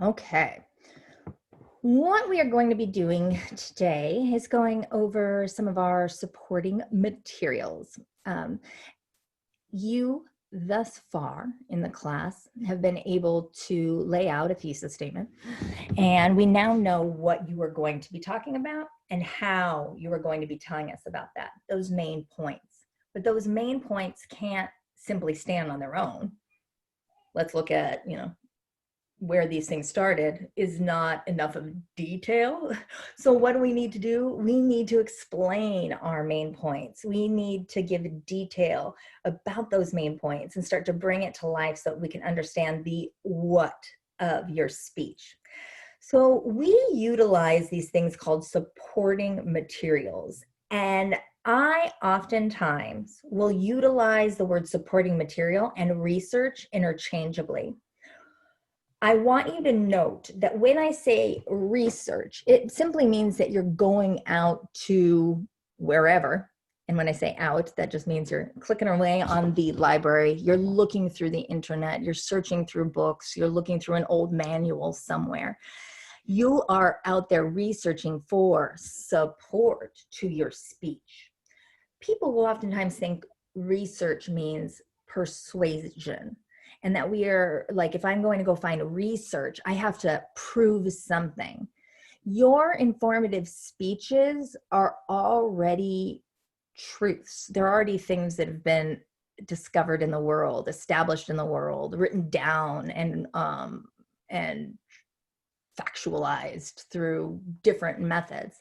Okay. What we are going to be doing today is going over some of our supporting materials. You thus far in the class have been able to lay out a thesis statement, and we now know what you are going to be talking about and how you are going to be telling us about that, those main points. But those main points can't simply stand on their own. Let's look at, where these things started is not enough of detail. So what do we need to do? We need to explain our main points. We need to give detail about those main points and start to bring it to life so that we can understand the what of your speech. So we utilize these things called supporting materials. And I oftentimes will utilize the word supporting material and research interchangeably. I want you to note that when I say research, it simply means that you're going out to wherever. And when I say out, that just means you're clicking away on the library, you're looking through the internet, you're searching through books, you're looking through an old manual somewhere. You are out there researching for support to your speech. People will oftentimes think research means persuasion, and that we are like, if I'm going to go find research, I have to prove something. Your informative speeches are already truths. They're already things that have been discovered in the world, established in the world, written down and factualized through different methods.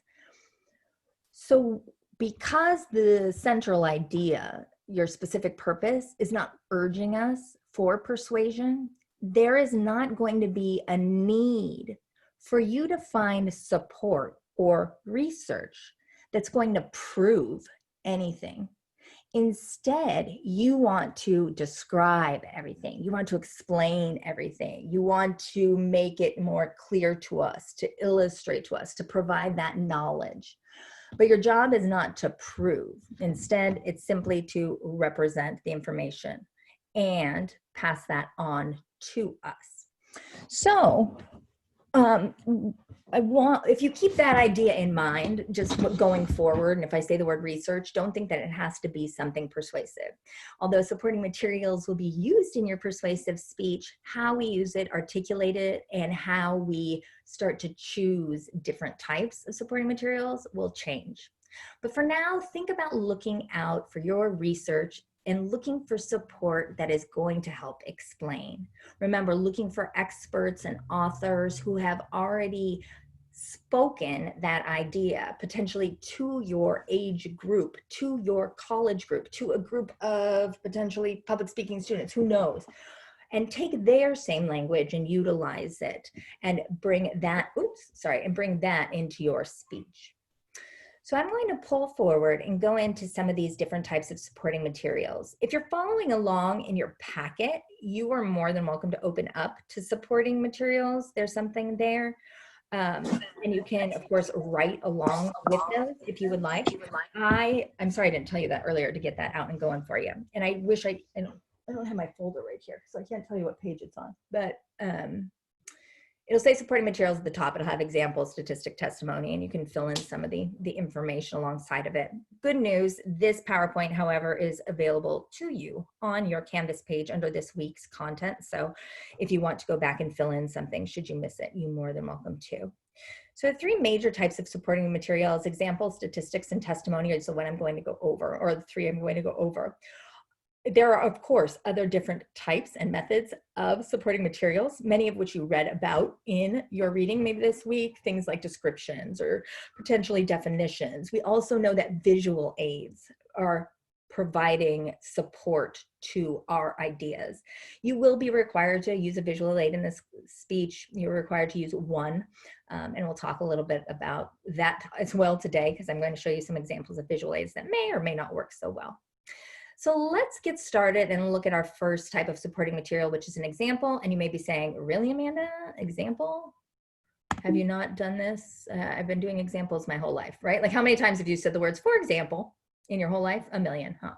So because the central idea, your specific purpose, is not urging us for persuasion, there is not going to be a need for you to find support or research that's going to prove anything. Instead, you want to describe everything. You want to explain everything. You want to make it more clear to us, to illustrate to us, to provide that knowledge. But your job is not to prove. Instead, it's simply to represent the information and pass that on to us. So, if you keep that idea in mind, just going forward, and if I say the word research, don't think that it has to be something persuasive. Although supporting materials will be used in your persuasive speech, how we use it, articulate it, and how we start to choose different types of supporting materials will change. But for now, think about looking out for your research and looking for support that is going to help explain. Remember, looking for experts and authors who have already spoken that idea, potentially to your age group, to your college group, to a group of potentially public speaking students, who knows, and take their same language and utilize it and bring that, bring that into your speech. So I'm going to pull forward and go into some of these different types of supporting materials. If you're following along in your packet, you are more than welcome to open up to supporting materials. There's something there. And you can, of course, write along with those if you would like. I'm sorry I didn't tell you that earlier to get that out and going for you. And I wish I don't have my folder right here, so I can't tell you what page it's on. But it'll say supporting materials at the top. It'll have example, statistic, testimony, and you can fill in some of the information alongside of it. Good news, this PowerPoint, however, is available to you on your Canvas page under this week's content. So if you want to go back and fill in something, should you miss it, you're more than welcome to. So three major types of supporting materials: example, statistics, and testimony is the one I'm going to go over, or the three I'm going to go over. There are, of course, other different types and methods of supporting materials, many of which you read about in your reading maybe this week, things like descriptions or potentially definitions. We also know that visual aids are providing support to our ideas. You will be required to use a visual aid in this speech. You're required to use one, and we'll talk a little bit about that as well today, because I'm going to show you some examples of visual aids that may or may not work so well. So let's get started and look at our first type of supporting material, which is an example. And you may be saying, really, Amanda, example? Have you not done this? I've been doing examples my whole life, right? Like, how many times have you said the words, for example? In your whole life? A million, huh?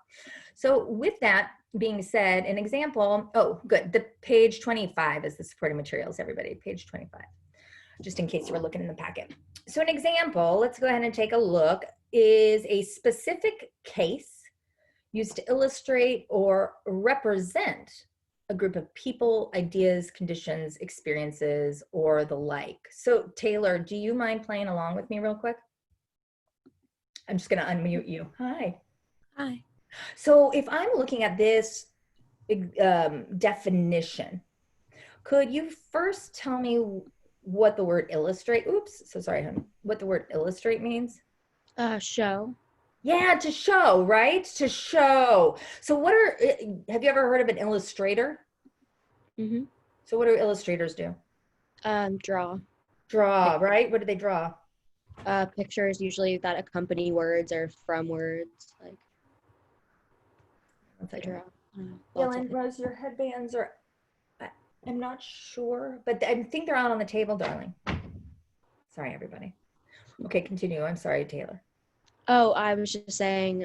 So with that being said, an example, oh, good. The page 25 is the supporting materials, everybody, page 25, just in case you were looking in the packet. So an example, let's go ahead and take a look, is a specific case used to illustrate or represent a group of people, ideas, conditions, experiences, or the like. So Taylor, do you mind playing along with me real quick? I'm just gonna unmute you. Hi. Hi. So if I'm looking at this definition, could you first tell me what the word illustrate, oops, so sorry, hon, what the word illustrate means? Show. Yeah, to show, right? To show. So what are, have you ever heard of an illustrator? Mm-hmm. So what do illustrators do? Draw. Draw, right? What do they draw? Pictures usually that accompany words or from words. Like One they second. draw. Lots of Dylan, Rose, your headbands are, I'm not sure, but I think they're out on the table, darling. Sorry, everybody. Okay, continue. I'm sorry, Taylor. Oh, I was just saying,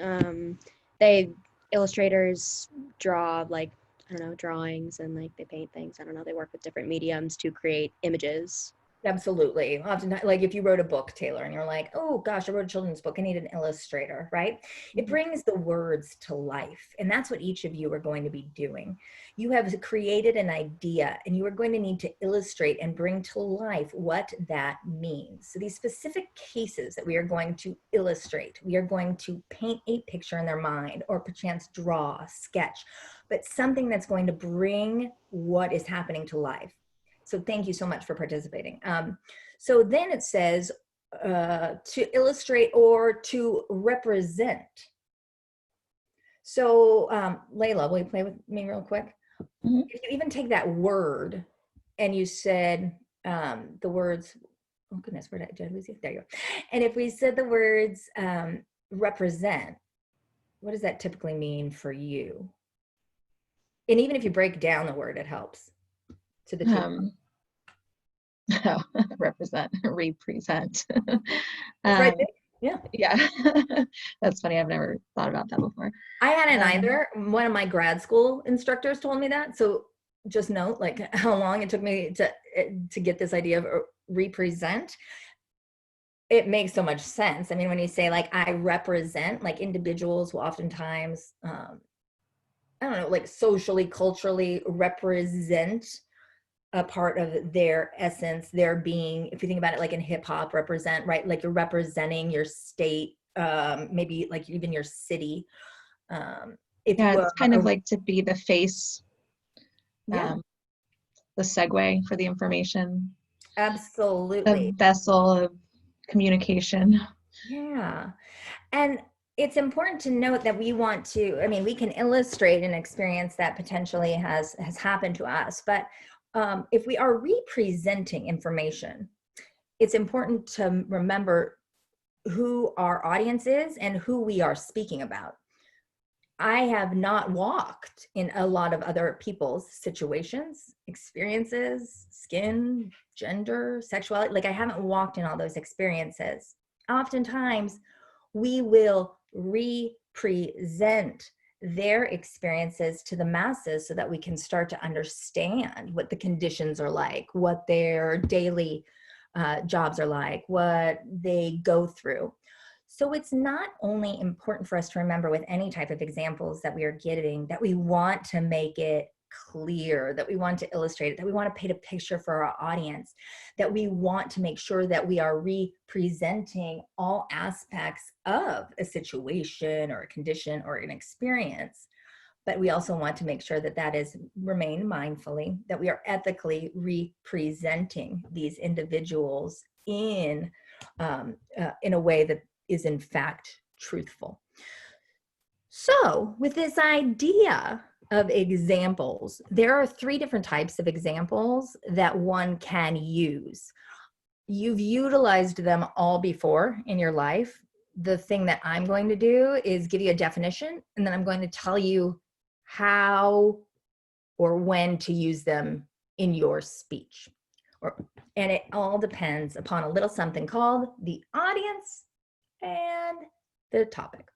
they illustrators draw like I don't know drawings and like they paint things. I don't know. They work with different mediums to create images. Absolutely. Often, like if you wrote a book, Taylor, and you're like, oh gosh, I wrote a children's book, I need an illustrator, right? It brings the words to life. And that's what each of you are going to be doing. You have created an idea and you are going to need to illustrate and bring to life what that means. So these specific cases that we are going to illustrate, we are going to paint a picture in their mind or perchance draw, sketch, but something that's going to bring what is happening to life. So thank you so much for participating. So then it says to illustrate or to represent. So Layla, will you play with me real quick? Mm-hmm. If you even take that word and you said the words, oh goodness, where did I lose you? There you go. And if we said the words represent, what does that typically mean for you? And even if you break down the word, it helps. To the two. Represent, represent. Right there. Yeah. Yeah. That's funny. I've never thought about that before. I hadn't either. One of my grad school instructors told me that. So just note like how long it took me to get this idea of represent. It makes so much sense. I mean, when you say like I represent, like individuals will oftentimes, I don't know, like socially, culturally represent a part of their essence, their being. If you think about it like in hip hop, represent, right? Like you're representing your state, maybe like even your city. If yeah, you it's kind of like to be the face, yeah, the segue for the information. absolutely. The vessel of communication. Yeah. And it's important to note that we want to, I mean, we can illustrate an experience that potentially has happened to us, but if we are representing information, it's important to remember who our audience is and who we are speaking about. I have not walked in a lot of other people's situations, experiences, skin, gender, sexuality. Like I haven't walked in all those experiences. Oftentimes, we will represent their experiences to the masses so that we can start to understand what the conditions are like, what their daily jobs are like, what they go through. So it's not only important for us to remember with any type of examples that we are giving that we want to make it clear, that we want to illustrate it, that we want to paint a picture for our audience, that we want to make sure that we are representing all aspects of a situation or a condition or an experience. But we also want to make sure that that is remain mindfully, that we are ethically representing these individuals in a way that is in fact truthful. So with this idea of examples, there are 3 different types of examples that one can use. You've utilized them all before in your life. The thing that I'm going to do is give you a definition, and then I'm going to tell you how or when to use them in your speech. And it all depends upon a little something called the audience and the topic.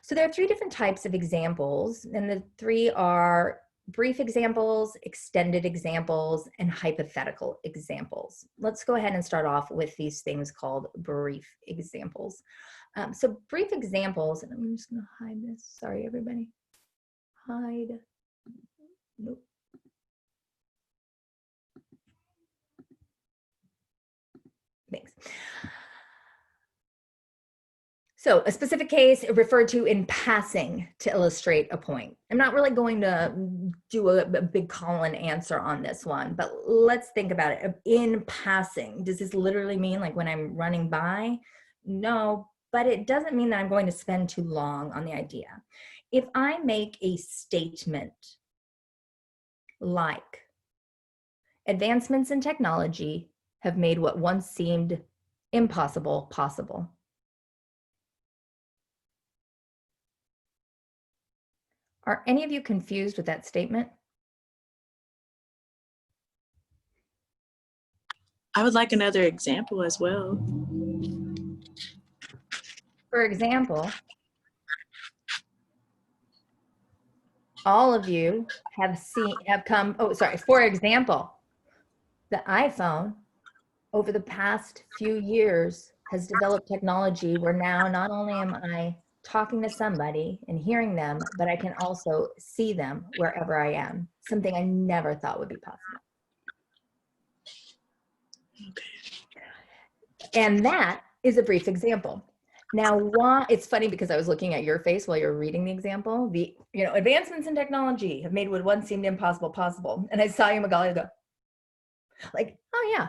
So there are three different types of examples, and the three are brief examples, extended examples, and hypothetical examples. Let's go ahead and start off with these things called brief examples. So brief examples, and I'm just gonna hide this. Sorry, everybody. Hide. Nope. Thanks. So a specific case referred to in passing to illustrate a point. I'm not really going to do a big call and answer on this one, but let's think about it. In passing, does this literally mean like when I'm running by? No, but it doesn't mean that I'm going to spend too long on the idea. If I make a statement like, advancements in technology have made what once seemed impossible possible. Are any of you confused with that statement? I would like another example as well. For example, all of you have come, for example, the iPhone over the past few years has developed technology where now not only am I talking to somebody and hearing them, but I can also see them wherever I am, something I never thought would be possible. And that is a brief example. Now, it's funny because I was looking at your face while you were reading the example. Advancements in technology have made what once seemed impossible possible. And I saw you, Magali, go, like, oh yeah.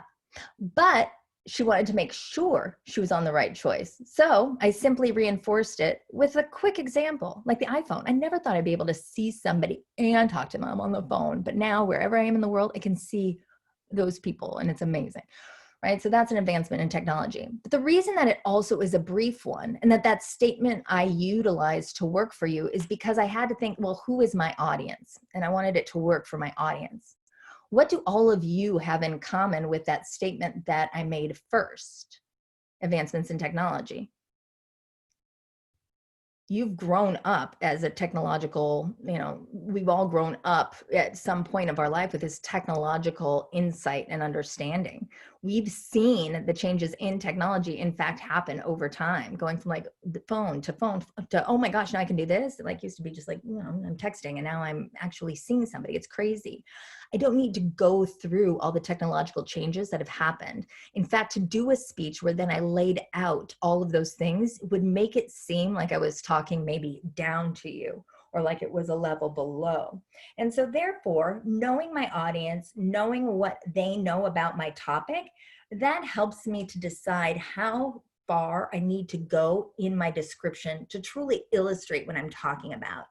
But she wanted to make sure she was on the right choice. So I simply reinforced it with a quick example, like the iPhone. I never thought I'd be able to see somebody and talk to them on the phone. But now wherever I am in the world, I can see those people and it's amazing. Right? So that's an advancement in technology. But the reason that it also is a brief one and that statement I utilized to work for you is because I had to think, well, who is my audience? And I wanted it to work for my audience. What do all of you have in common with that statement that I made first? Advancements in technology. You've grown up as a technological, we've all grown up at some point of our life with this technological insight and understanding. We've seen the changes in technology, in fact, happen over time, going from like the phone to, oh my gosh, now I can do this. It used to be just like, I'm texting and now I'm actually seeing somebody. It's crazy. I don't need to go through all the technological changes that have happened. In fact, to do a speech where then I laid out all of those things would make it seem like I was talking maybe down to you or like it was a level below. And so therefore, knowing my audience, knowing what they know about my topic, that helps me to decide how far I need to go in my description to truly illustrate what I'm talking about.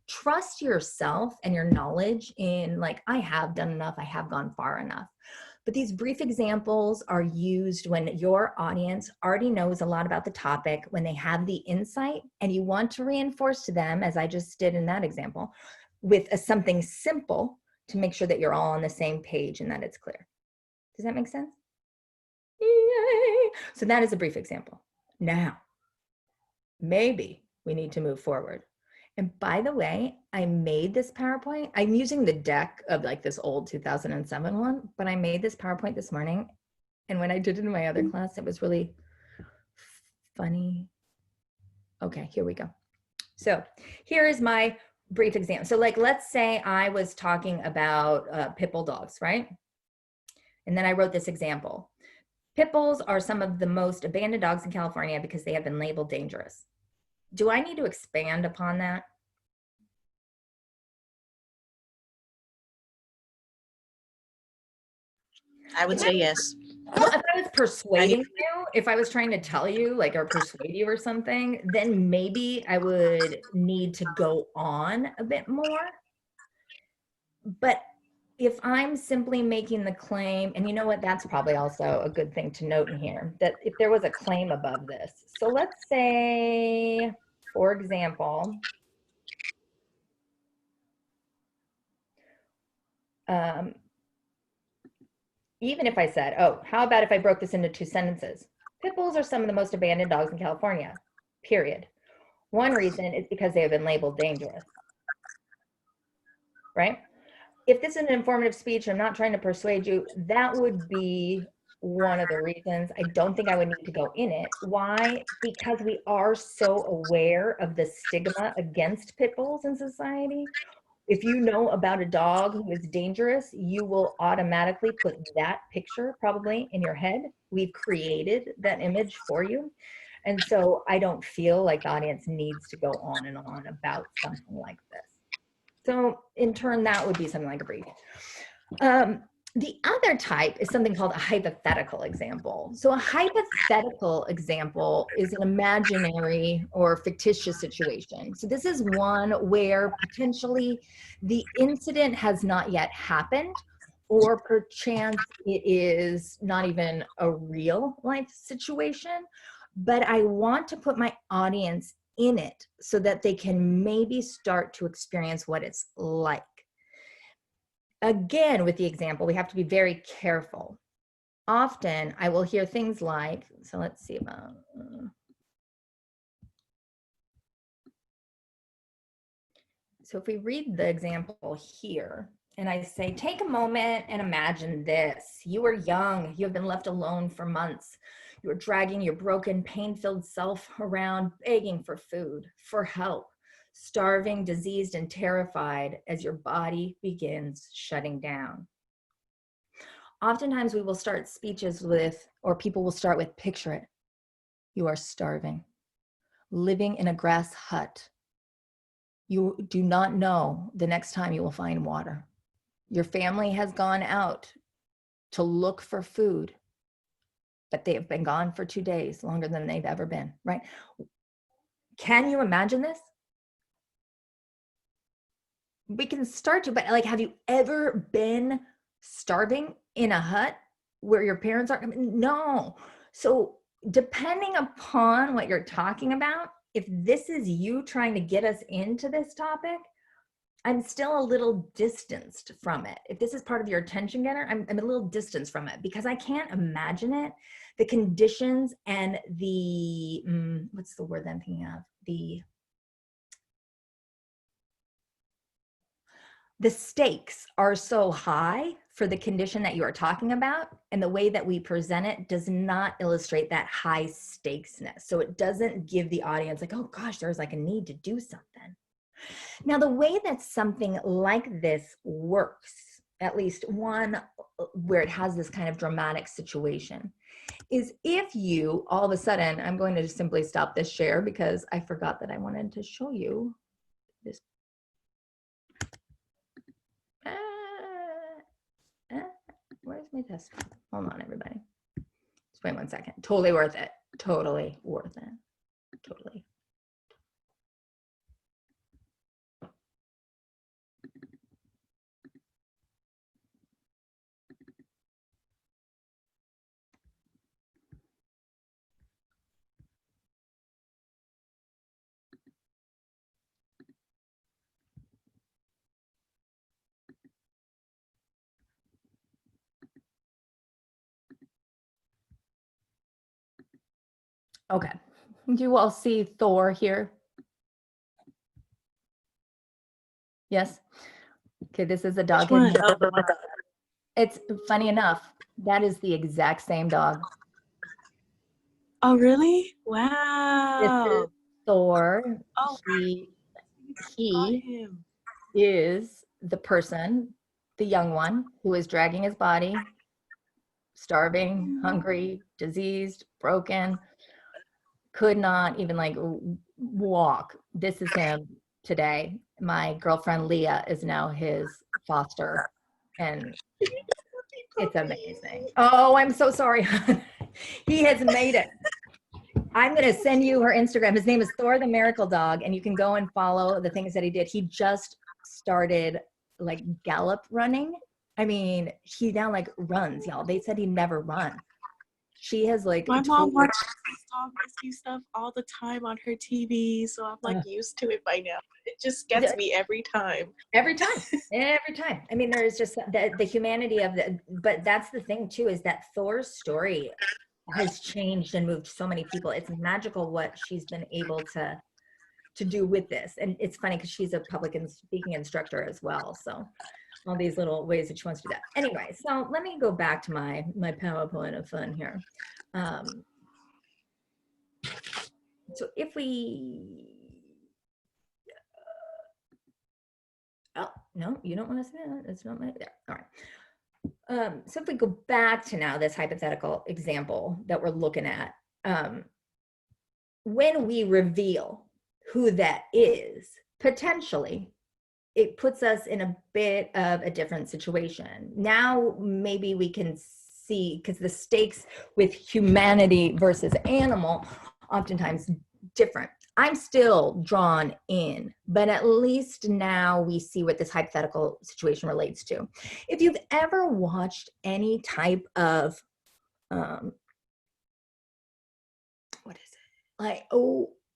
Trust yourself and your knowledge in I have done enough, I have gone far enough. But these brief examples are used when your audience already knows a lot about the topic, when they have the insight and you want to reinforce to them, as I just did in that example, with something simple to make sure that you're all on the same page and that it's clear. Does that make sense? Yay! So that is a brief example. Now, maybe we need to move forward. And by the way, I made this PowerPoint. I'm using the deck of this old 2007 one, but I made this PowerPoint this morning. And when I did it in my other class, it was really funny. Okay, here we go. So here is my brief example. So let's say I was talking about pit bull dogs, right? And then I wrote this example. Pit bulls are some of the most abandoned dogs in California because they have been labeled dangerous. Do I need to expand upon that? I would say yes. Well, if I was persuading you, if I was trying to tell you or persuade you or something, then maybe I would need to go on a bit more. But if I'm simply making the claim, and you know what, that's probably also a good thing to note in here, that if there was a claim above this. So let's say, for example, even if I said, oh, how about if I broke this into two sentences? Pit bulls are some of the most abandoned dogs in California, period. One reason is because they have been labeled dangerous, right? If this is an informative speech, I'm not trying to persuade you, that would be one of the reasons. I don't think I would need to go in it. Why? Because we are so aware of the stigma against pit bulls in society. If you know about a dog who is dangerous, you will automatically put that picture probably in your head. We've created that image for you. And so I don't feel like the audience needs to go on and on about something like this. So in turn, that would be something like a brief. The other type is something called a hypothetical example. So a hypothetical example is an imaginary or fictitious situation. So this is one where potentially the incident has not yet happened, or perchance it is not even a real life situation, but I want to put my audience in it so that they can maybe start to experience what it's like. Again, with the example, we have to be very careful. Often I will hear things like, so let's see about, so if we read the example here, and I say, take a moment and imagine this. You are young, you have been left alone for months. You are dragging your broken, pain-filled self around, begging for food, for help, starving, diseased, and terrified as your body begins shutting down. Oftentimes we will start speeches with, or people will start with, picture it. You are starving, living in a grass hut. You do not know the next time you will find water. Your family has gone out to look for food, but they have been gone for 2 days, longer than they've ever been, right? Can you imagine this? We can start to, but like, have you ever been starving in a hut where your parents are? No. So depending upon what you're talking about, if this is you trying to get us into this topic, I'm still a little distanced from it. If this is part of your attention getter, I'm a little distanced from it because I can't imagine it. The conditions and the, what's the word I'm thinking of? The stakes are so high for the condition that you are talking about, and the way that we present it does not illustrate that high stakesness. So it doesn't give the audience like, oh gosh, there's like a need to do something. Now, the way that something like this works, at least one where it has this kind of dramatic situation, is if you all of a sudden, I'm going to just simply stop this share because I forgot that I wanted to show you this. Where's my test? Hold on, everybody. Just wait 1 second. Totally worth it. Totally worth it. Totally. Okay. Do you all see Thor here? Yes? Okay, this is a dog. Which one? Oh, the one. It's funny enough, that is the exact same dog. Oh, really? This is Wow. Thor. Oh, He saw him. is the person, the young one, who is dragging his body, starving, hungry, diseased, broken, could not even like walk. This is him today. My girlfriend Leah is now his foster, and it's amazing. Oh, I'm so sorry. He has made it. I'm going to send you her Instagram. His name is Thor the Miracle Dog, and you can go and follow the things that he did. He just started like gallop running. I mean, he now like runs, y'all. They said he'd never run. She has like My mom watches dog rescue stuff all the time on her TV, so I'm like used to it by now. It just gets me every time. Every time. I mean, there's just the humanity of the, but that's the thing too, is that Thor's story has changed and moved so many people. It's magical what she's been able to to do with this. And it's funny because she's a public speaking instructor as well. So all these little ways that she wants to do that. Anyway, so let me go back to my PowerPoint of fun here. So if we, oh, no, you don't want to see that. It's not my, there, all right. So if we go back to now this hypothetical example that we're looking at, when we reveal who that is, potentially, it puts us in a bit of a different situation. Now, maybe we can see, because the stakes with humanity versus animal, oftentimes different. I'm still drawn in, but at least now we see what this hypothetical situation relates to. If you've ever watched any type of, what is it?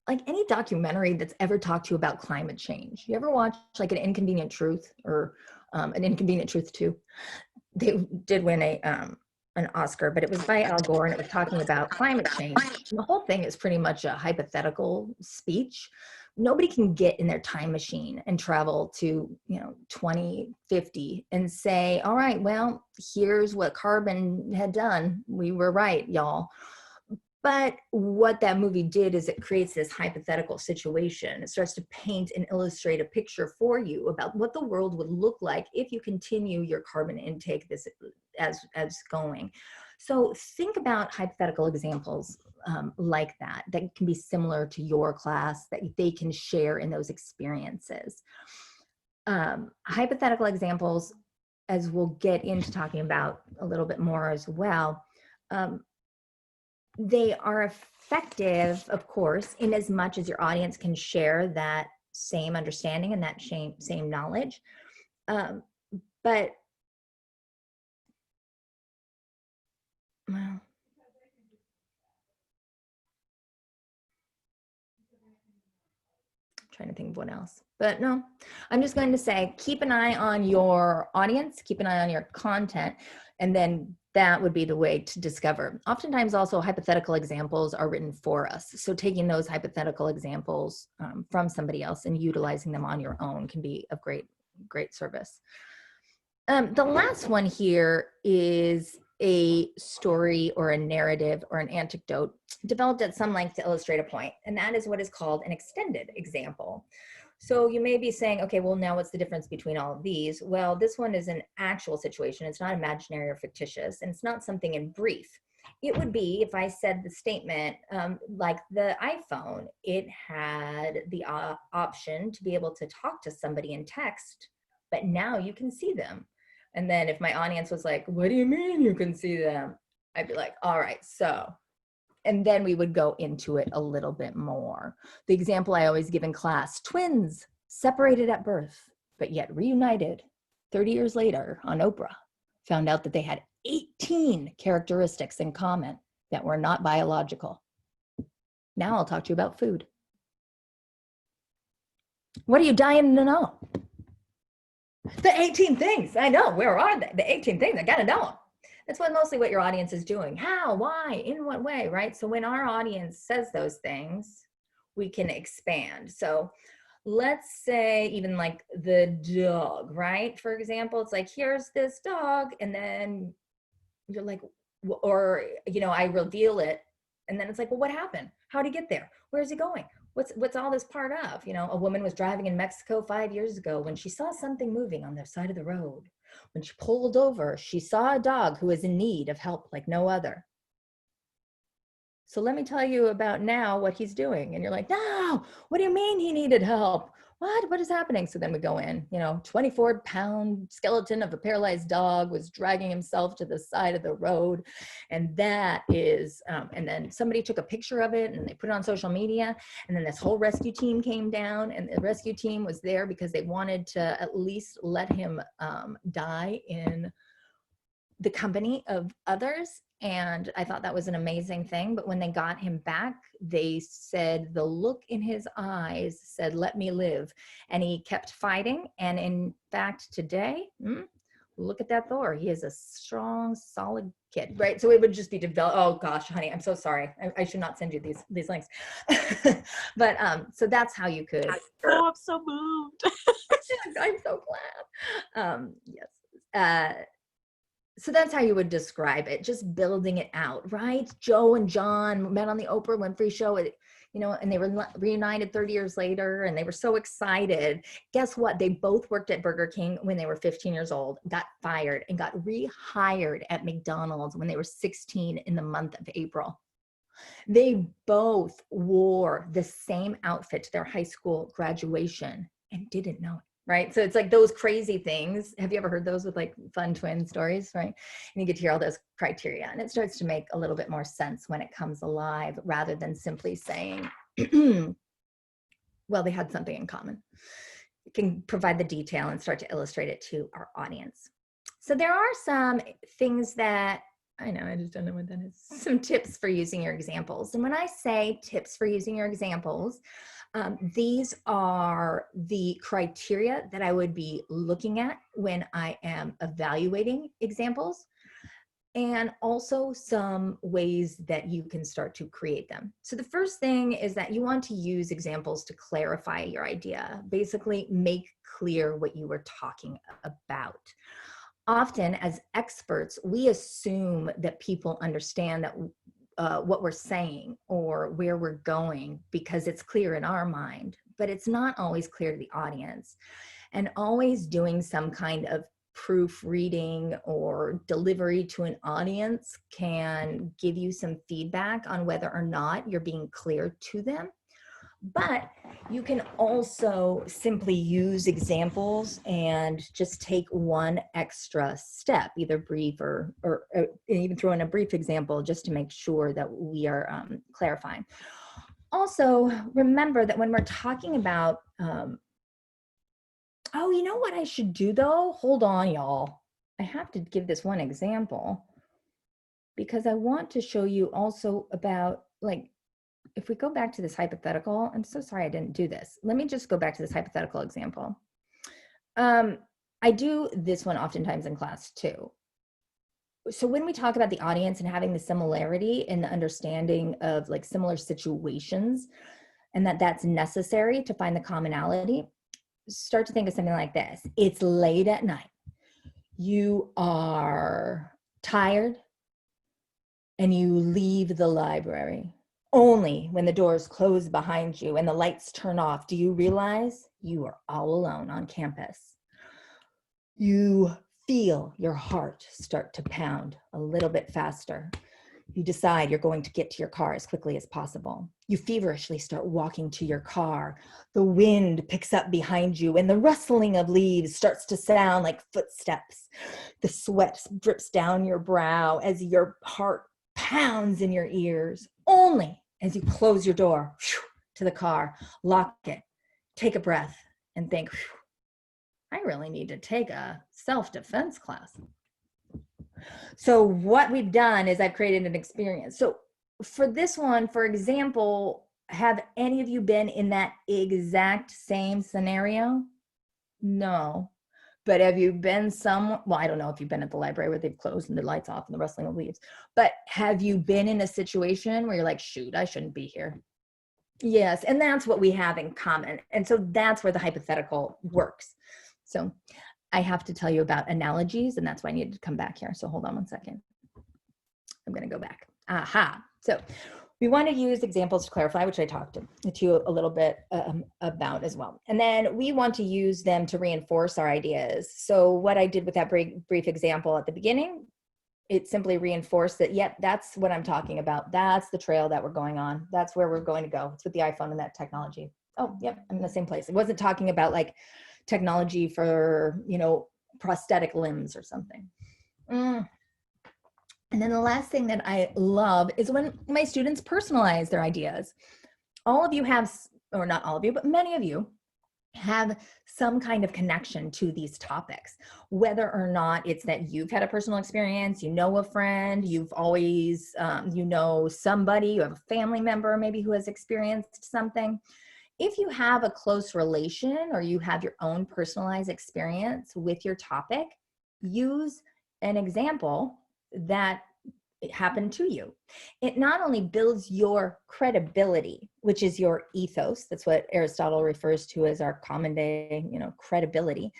Like any documentary that's ever talked to you about climate change. You ever watch like An Inconvenient Truth or An Inconvenient Truth 2? They did win an Oscar, but it was by Al Gore and it was talking about climate change. And the whole thing is pretty much a hypothetical speech. Nobody can get in their time machine and travel to, 2050 and say, all right, well, here's what carbon had done. We were right, y'all. But what that movie did is it creates this hypothetical situation. It starts to paint and illustrate a picture for you about what the world would look like if you continue your carbon intake this as going. So think about hypothetical examples like that can be similar to your class, that they can share in those experiences. Hypothetical examples, as we'll get into talking about a little bit more as well, they are effective, of course, in as much as your audience can share that same understanding and that same knowledge. But, well, trying to think of what else, but no, I'm just going to say, keep an eye on your audience, keep an eye on your content, and then that would be the way to discover. Oftentimes also hypothetical examples are written for us. So taking those hypothetical examples from somebody else and utilizing them on your own can be of great service. The last one here is a story or a narrative or an anecdote developed at some length to illustrate a point. And that is what is called an extended example. So you may be saying, okay, well, now what's the difference between all of these? Well, this one is an actual situation. It's not imaginary or fictitious, and it's not something in brief. It would be if I said the statement, like the iPhone, it had the option to be able to talk to somebody in text, but now you can see them. And then if my audience was like, what do you mean you can see them? I'd be like, all right, so. And then we would go into it a little bit more. The example I always give in class, twins separated at birth, but yet reunited 30 years later on Oprah, found out that they had 18 characteristics in common that were not biological. Now I'll talk to you about food. What are you dying to know? The 18 things, I know, where are they? The 18 things, I gotta know them. That's mostly what your audience is doing. How, why, in what way, right? So when our audience says those things, we can expand. So let's say even like the dog, right? For example, it's like, here's this dog, and then you're like, or, I reveal it, and then it's like, well, what happened? How'd he get there? Where's he going? What's all this part of? A woman was driving in Mexico 5 years ago when she saw something moving on the side of the road. When she pulled over, she saw a dog who was in need of help like no other. So let me tell you about now what he's doing. And you're like, no, what do you mean he needed help? What is happening? So then we go in, 24-pound skeleton of a paralyzed dog was dragging himself to the side of the road. And that is, and then somebody took a picture of it and they put it on social media. And then this whole rescue team came down, and the rescue team was there because they wanted to at least let him die in the company of others. And I thought that was an amazing thing. But when they got him back, they said the look in his eyes said, let me live. And he kept fighting. And in fact, today, look at that Thor. He is a strong, solid kid, right? So it would just be developed. Oh gosh, honey, I'm so sorry. I should not send you these links. But so that's how you could. Oh, I'm so moved. I'm so glad. Yes. So that's how you would describe it, just building it out, right? Joe and John met on the Oprah Winfrey Show, and they were reunited 30 years later, and they were so excited. Guess what? They both worked at Burger King when they were 15 years old, got fired, and got rehired at McDonald's when they were 16 in the month of April. They both wore the same outfit to their high school graduation and didn't know it. Right. So it's like those crazy things. Have you ever heard those with like fun twin stories? Right. And you get to hear all those criteria, and it starts to make a little bit more sense when it comes alive rather than simply saying, well, they had something in common. You can provide the detail and start to illustrate it to our audience. So there are some things that I know, I just don't know what that is. Some tips for using your examples. And when I say tips for using your examples, these are the criteria that I would be looking at when I am evaluating examples, and also some ways that you can start to create them. So the first thing is that you want to use examples to clarify your idea. Basically, make clear what you were talking about. Often as experts, we assume that people understand that what we're saying or where we're going because it's clear in our mind, but it's not always clear to the audience. And always doing some kind of proofreading or delivery to an audience can give you some feedback on whether or not you're being clear to them. But you can also simply use examples and just take one extra step, either brief or even throw in a brief example just to make sure that we are clarifying. Also, remember that when we're talking about, oh, you know what I should do though? Hold on, y'all. I have to give this one example because I want to show you also about like, if we go back to this hypothetical, I'm so sorry I didn't do this. Let me just go back to this hypothetical example. I do this one oftentimes in class too. So when we talk about the audience and having the similarity and the understanding of like similar situations and that that's necessary to find the commonality, start to think of something like this. It's late at night. You are tired and you leave the library. Only when the doors close behind you and the lights turn off do you realize you are all alone on campus. You feel your heart start to pound a little bit faster. You decide you're going to get to your car as quickly as possible. You feverishly start walking to your car. The wind picks up behind you and the rustling of leaves starts to sound like footsteps. The sweat drips down your brow as your heart pounds in your ears. Only as you close your door to the car, lock it, take a breath, and think, I really need to take a self-defense class. So what we've done is I've created an experience. So for this one, for example, have any of you been in that exact same scenario? No. But have you been well, I don't know if you've been at the library where they've closed and the lights off and the rustling of leaves, but have you been in a situation where you're like, shoot, I shouldn't be here? Yes, and that's what we have in common. And so that's where the hypothetical works. So I have to tell you about analogies, and that's why I needed to come back here. So hold on one second. I'm going to go back. Aha. So we want to use examples to clarify, which I talked to you a little bit about as well. And then we want to use them to reinforce our ideas. So what I did with that brief example at the beginning, it simply reinforced that, yep, that's what I'm talking about. That's the trail that we're going on. That's where we're going to go. It's with the iPhone and that technology. Oh, yep, I'm in the same place. It wasn't talking about like technology for, prosthetic limbs or something. And then the last thing that I love is when my students personalize their ideas. All of you have, or not all of you, but many of you have some kind of connection to these topics, whether or not it's that you've had a personal experience, you know a friend, you've always, somebody, you have a family member maybe who has experienced something. If you have a close relation or you have your own personalized experience with your topic, use an example that it happened to you. It not only builds your credibility, which is your ethos. That's what Aristotle refers to as our common day, credibility.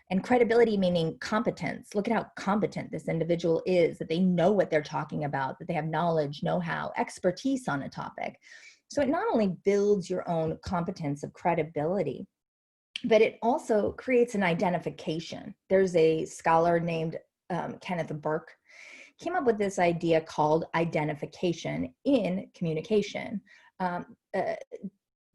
And credibility meaning competence. Look at how competent this individual is, that they know what they're talking about, that they have knowledge, know-how, expertise on a topic. So it not only builds your own competence of credibility, but it also creates an identification. There's a scholar named Kenneth Burke, came up with this idea called identification in communication.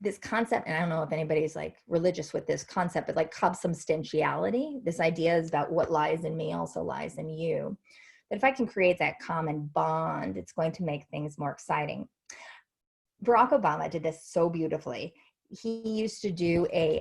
This concept, and I don't know if anybody's like religious with this concept, but like consubstantiality, this idea is about what lies in me also lies in you. That if I can create that common bond, it's going to make things more exciting. Barack Obama did this so beautifully. He used to do a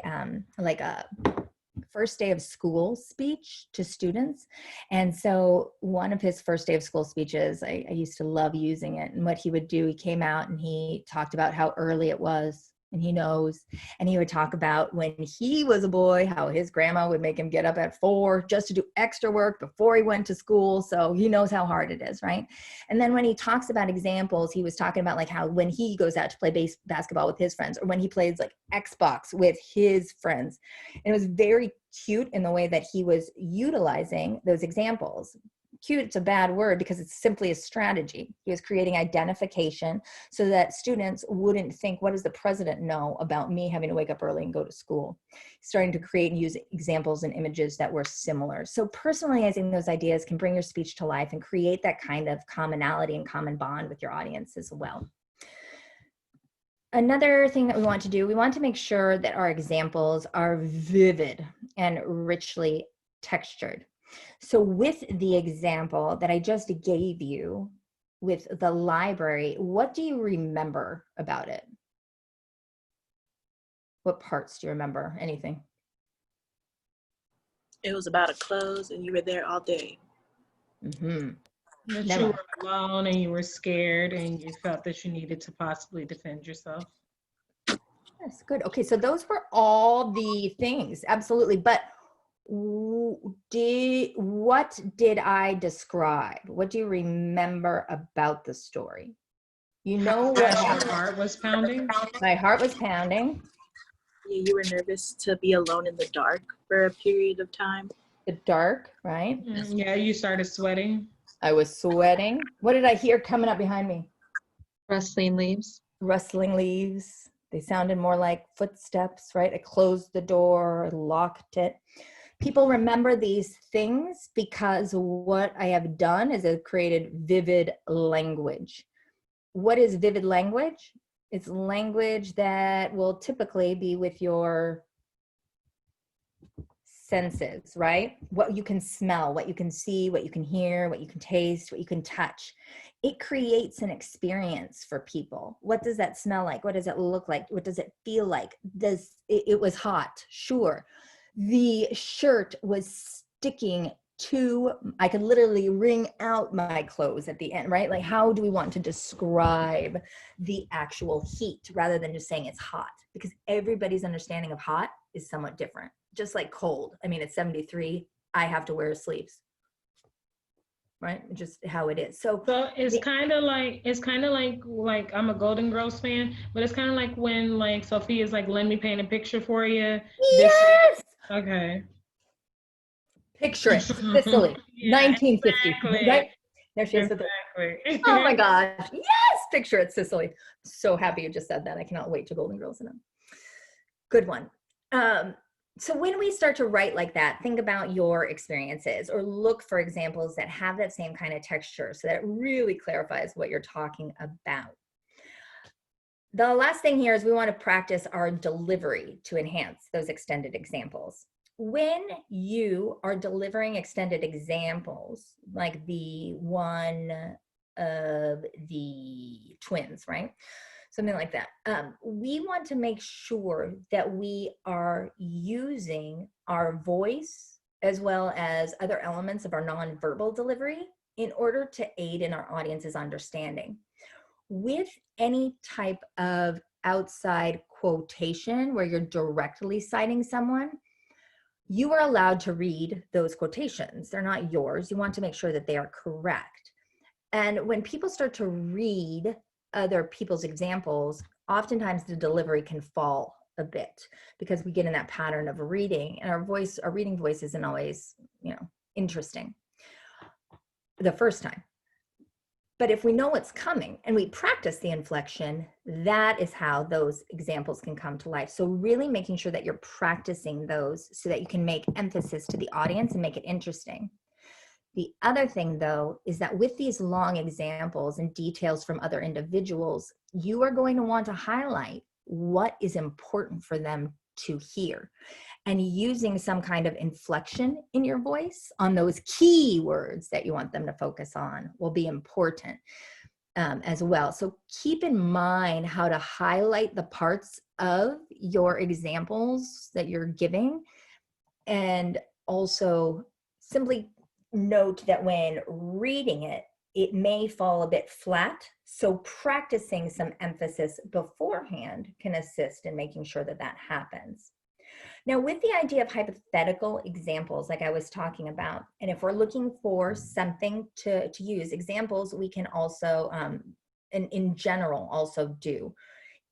first day of school speech to students. And so one of his first day of school speeches, I used to love using it. And what he would do, he came out and he talked about how early it was, and he knows. And he would talk about when he was a boy, how his grandma would make him get up at 4 just to do extra work before he went to school. So he knows how hard it is, right? And then when he talks about examples, he was talking about like how when he goes out to play basketball with his friends, or when he plays like Xbox with his friends. And it was very cute in the way that he was utilizing those examples. Cute, it's a bad word because it's simply a strategy. He was creating identification so that students wouldn't think, what does the president know about me having to wake up early and go to school? Starting to create and use examples and images that were similar. So personalizing those ideas can bring your speech to life and create that kind of commonality and common bond with your audience as well. Another thing that we want to do, we want to make sure that our examples are vivid and richly textured. So with the example that I just gave you with the library, what do you remember about it? What parts do you remember? Anything? It was about a close and you were there all day. Mm-hmm. That Never. you were alone and you were scared and you felt that you needed to possibly defend yourself. Yes, good. Okay, so those were all the things, absolutely. But what did I describe? What do you remember about the story? You know what Your happened. heart was pounding. My heart was pounding. Yeah, you were nervous to be alone in the dark for a period of time. The dark, right? Yeah, you started sweating. I was sweating. What did I hear coming up behind me? Rustling leaves. Rustling leaves. They sounded more like footsteps, right? I closed the door, locked it. People remember these things because what I have done is I've created vivid language. What is vivid language? It's language that will typically be with your senses, right? What you can smell, what you can see, what you can hear, what you can taste, what you can touch. It creates an experience for people. What does that smell like? What does it look like? What does it feel like? It was hot, sure. The shirt was sticking to, I could literally wring out my clothes at the end, right? Like, how do we want to describe the actual heat rather than just saying it's hot? Because everybody's understanding of hot is somewhat different. Just like cold. I mean, it's 73. I have to wear sleeves, right? Just how it is. So it's kind of like I'm a Golden Girls fan, but it's kind of like when like Sophia's like, let me paint a picture for you. Yes. Okay. Picture it, Sicily, Yeah, 1950. exactly. Right? There she is with it. Exactly. Oh my gosh. Yes, picture it, Sicily. So happy you just said that. I cannot wait to Golden Girls in them. Good one. So when we start to write like that, think about your experiences or look for examples that have that same kind of texture so that it really clarifies what you're talking about. The last thing here is we want to practice our delivery to enhance those extended examples. When you are delivering extended examples, like the one of the twins, right? Something like that. We want to make sure that we are using our voice as well as other elements of our nonverbal delivery in order to aid in our audience's understanding. With any type of outside quotation where you're directly citing someone, You are allowed to read those quotations. They're not yours. You want to make sure that they are correct. And when people start to read other people's examples, oftentimes the delivery can fall a bit because we get in that pattern of reading, and our reading voice isn't always, interesting the first time. But if we know what's coming and we practice the inflection, that is how those examples can come to life. So really making sure that you're practicing those so that you can make emphasis to the audience and make it interesting. The other thing, though, is that with these long examples and details from other individuals, you are going to want to highlight what is important for them to hear. And using some kind of inflection in your voice on those key words that you want them to focus on will be important as well. So keep in mind how to highlight the parts of your examples that you're giving, and also simply note that when reading it, it may fall a bit flat. So practicing some emphasis beforehand can assist in making sure that that happens. Now, with the idea of hypothetical examples, like I was talking about, and if we're looking for something to use, examples we can also, and in general also do,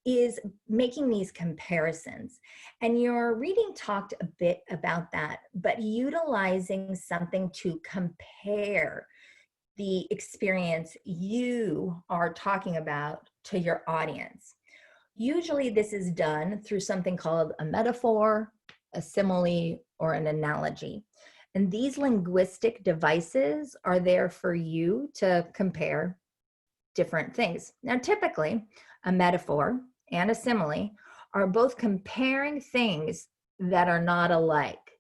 is making these comparisons. And your reading talked a bit about that, but utilizing something to compare the experience you are talking about to your audience. Usually this is done through something called a metaphor, a simile, or an analogy. And these linguistic devices are there for you to compare different things. Now, typically, a metaphor and a simile are both comparing things that are not alike,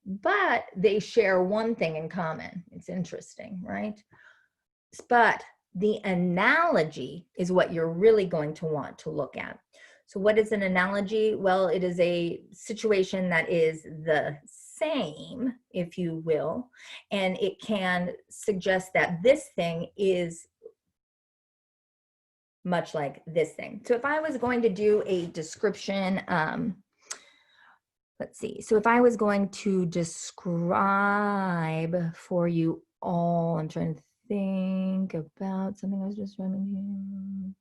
but they share one thing in common. It's interesting, right? But the analogy is what you're really going to want to look at. So what is an analogy? Well, it is a situation that is the same, if you will, and it can suggest that this thing is much like this thing. So if I was going to do a description, let's see. So if I was going to describe for you all, I'm trying to think about something I was just remembering.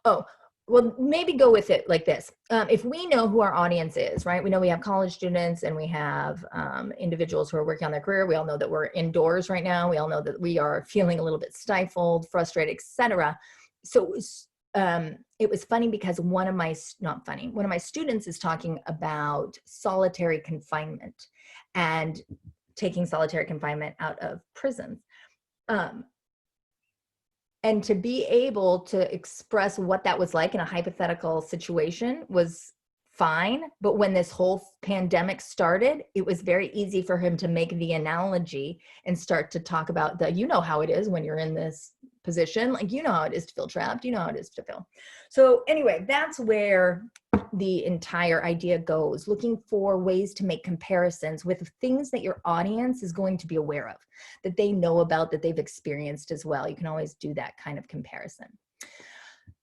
Oh, well, maybe go with it like this. If we know who our audience is, right? We know we have college students and we have individuals who are working on their career. We all know that we're indoors right now. We all know that we are feeling a little bit stifled, frustrated, etc. So it was funny because one of my students is talking about solitary confinement and taking solitary confinement out of prisons. And to be able to express what that was like in a hypothetical situation was fine. But when this whole pandemic started, it was very easy for him to make the analogy and start to talk about you know how it is when you're in this position, like, you know how it is to feel trapped, you know how it is to feel. So anyway, that's where the entire idea goes, looking for ways to make comparisons with things that your audience is going to be aware of, that they know about, that they've experienced as well. You can always do that kind of comparison.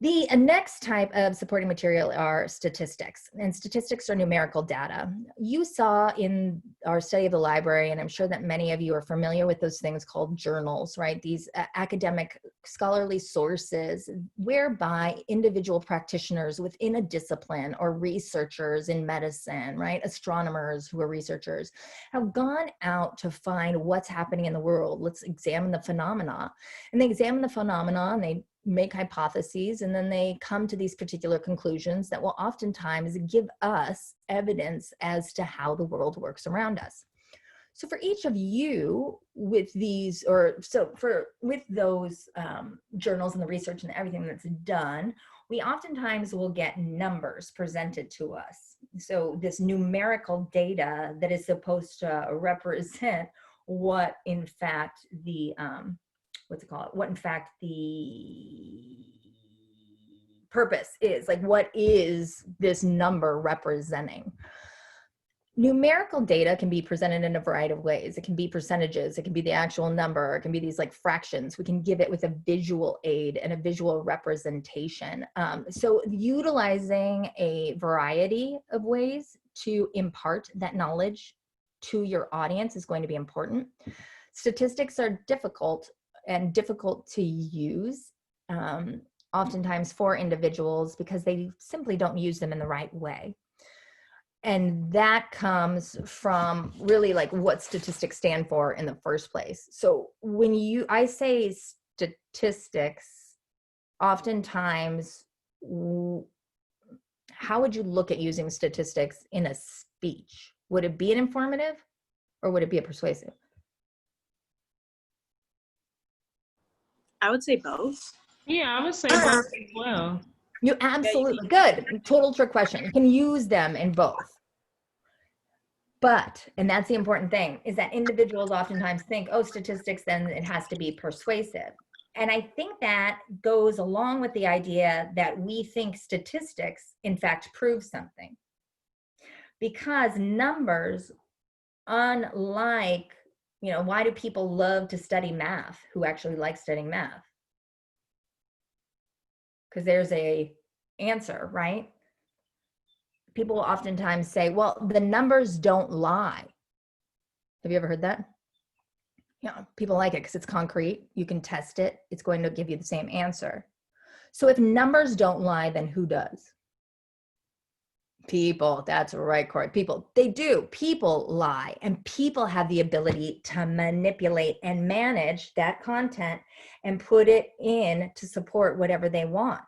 The next type of supporting material are statistics, and statistics are numerical data. You saw in our study of the library, and I'm sure that many of you are familiar with those things called journals, right? These academic scholarly sources whereby individual practitioners within a discipline or researchers in medicine, right? Astronomers who are researchers have gone out to find what's happening in the world. Let's examine the phenomena. And they examine the phenomena and they make hypotheses, and then they come to these particular conclusions that will oftentimes give us evidence as to how the world works around us. So for each of you with these, with those journals and the research and everything that's done, we oftentimes will get numbers presented to us. So this numerical data that is supposed to represent what in fact the what in fact the purpose is, like what is this number representing. Numerical data can be presented in a variety of ways. It can be percentages, it can be the actual number, it can be these like fractions. We can give it with a visual aid and a visual representation. So utilizing a variety of ways to impart that knowledge to your audience is going to be important. Statistics are difficult to use, oftentimes for individuals, because they simply don't use them in the right way. And that comes from really like what statistics stand for in the first place. So when I say statistics, oftentimes, how would you look at using statistics in a speech? Would it be an informative or would it be a persuasive? I would say both. Yeah, I would say both as well. You absolutely good. Total trick question. You can use them in both. But, and that's the important thing, is that individuals oftentimes think, oh, statistics, then it has to be persuasive. And I think that goes along with the idea that we think statistics, in fact, prove something. Because numbers, unlike, why do people love to study math who actually like studying math? Because there's a answer, right? People will oftentimes say, well, the numbers don't lie. Have you ever heard that? Yeah, people like it because it's concrete. You can test it. It's going to give you the same answer. So if numbers don't lie, then who does? People. That's right, Corey. People. They do. People lie. And people have the ability to manipulate and manage that content and put it in to support whatever they want.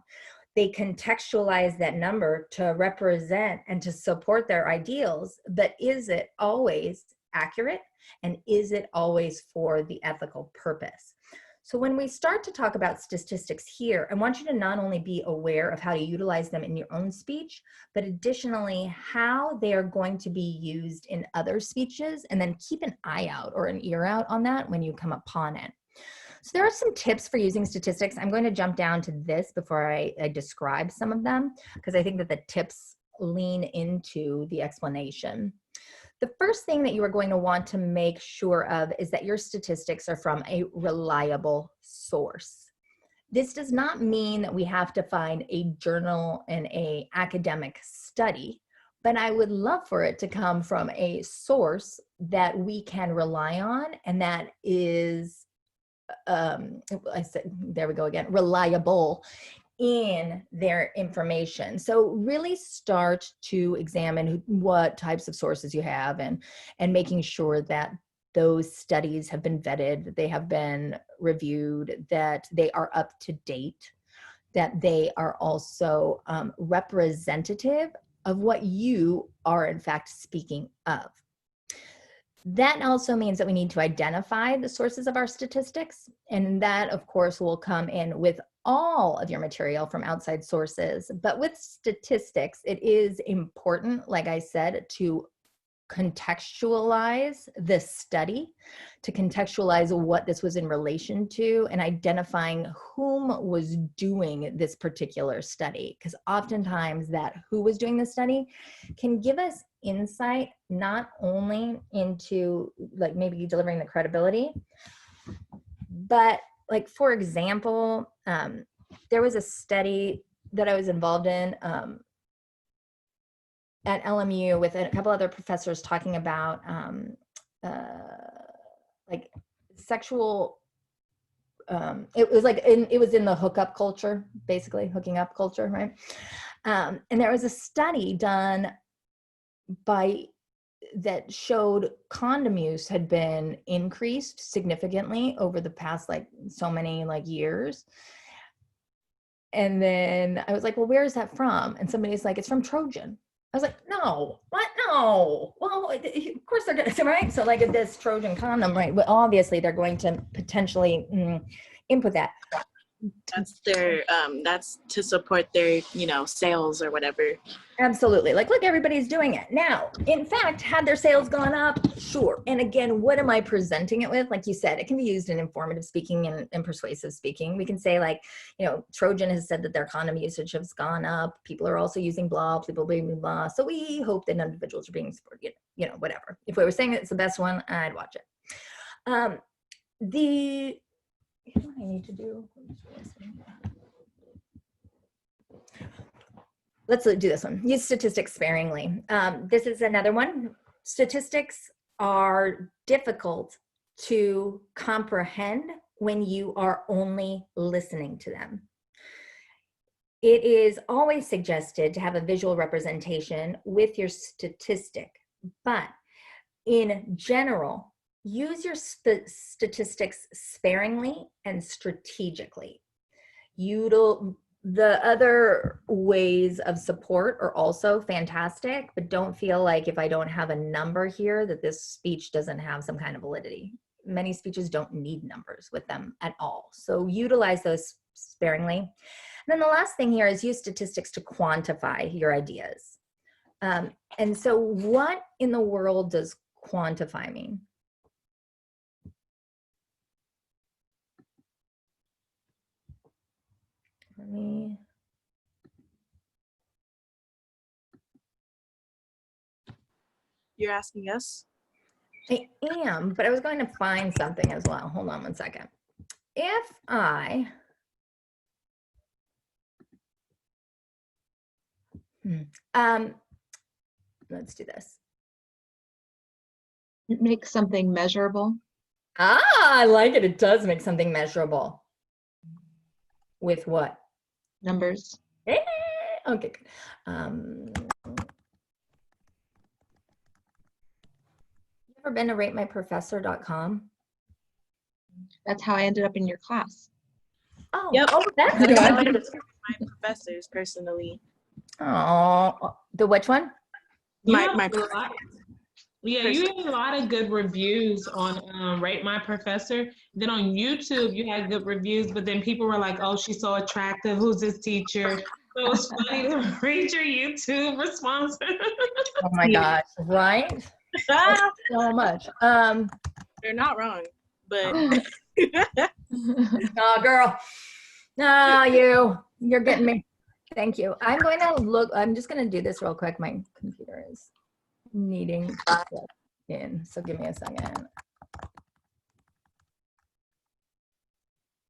They contextualize that number to represent and to support their ideals, but is it always accurate? And is it always for the ethical purpose? So when we start to talk about statistics here, I want you to not only be aware of how to utilize them in your own speech, but additionally how they are going to be used in other speeches, and then keep an eye out or an ear out on that when you come upon it. So there are some tips for using statistics. I'm going to jump down to this before I describe some of them, because I think that the tips lean into the explanation. The first thing that you are going to want to make sure of is that your statistics are from a reliable source. This does not mean that we have to find a journal and an academic study, but I would love for it to come from a source that we can rely on and that is there we go again, reliable in their information. So really start to examine what types of sources you have and making sure that those studies have been vetted, that they have been reviewed, that they are up to date, that they are also representative of what you are in fact speaking of. That also means that we need to identify the sources of our statistics, and that of course will come in with all of your material from outside sources. But with statistics, it is important, like I said, to contextualize the study, to contextualize what this was in relation to, and identifying whom was doing this particular study. Because oftentimes that who was doing the study can give us insight not only into like maybe delivering the credibility, but like, for example, there was a study that I was involved in at LMU with a couple other professors talking about like sexual, it was in the hookup culture, basically hooking up culture, right? And there was a study done that showed condom use had been increased significantly over the past like so many like years. And then I was like, well, where is that from? And somebody's like, it's from Trojan. I was like, no, what? No. Well, of course they're going to, right? So like this Trojan condom, right? But obviously they're going to potentially input that. That's their, that's to support their, sales or whatever. Absolutely. Like, look, everybody's doing it. Now, in fact, had their sales gone up? Sure. And again, what am I presenting it with? Like you said, it can be used in informative speaking and persuasive speaking. We can say like, Trojan has said that their condom usage has gone up. People are also using blah, blah, blah, blah, blah. So we hope that individuals are being supported, whatever. If we were saying it's the best one, I'd watch it. What I need to do. Let's do this one. Use statistics sparingly. This is another one. Statistics are difficult to comprehend when you are only listening to them. It is always suggested to have a visual representation with your statistic, but in general, use your statistics sparingly and strategically. The other ways of support are also fantastic, but don't feel like if I don't have a number here that this speech doesn't have some kind of validity. Many speeches don't need numbers with them at all. So utilize those sparingly. And then the last thing here is use statistics to quantify your ideas. And so what in the world does quantify mean? Let me. You're asking us? I am, but I was going to find something as well. Hold on one second. If I, let's do this. Make something measurable. Ah, I like it. It does make something measurable. With what? Numbers. Okay, good. You ever been to ratemyprofessor.com? That's how I ended up in your class. Oh, Yep. oh, that's I like good. my professors personally. Oh, the which one? You My have my a lot- Yeah, you have a lot of good reviews on Rate My Professor. Then on YouTube, you had good reviews, but then people were like, "Oh, she's so attractive. Who's this teacher?" So it was funny to read your YouTube response. Oh my gosh, right? So much. They're not wrong, but Oh, girl. No, you're getting me. Thank you. I'm going to look, I'm just going to do this real quick. My computer is needing to plug in. So give me a second.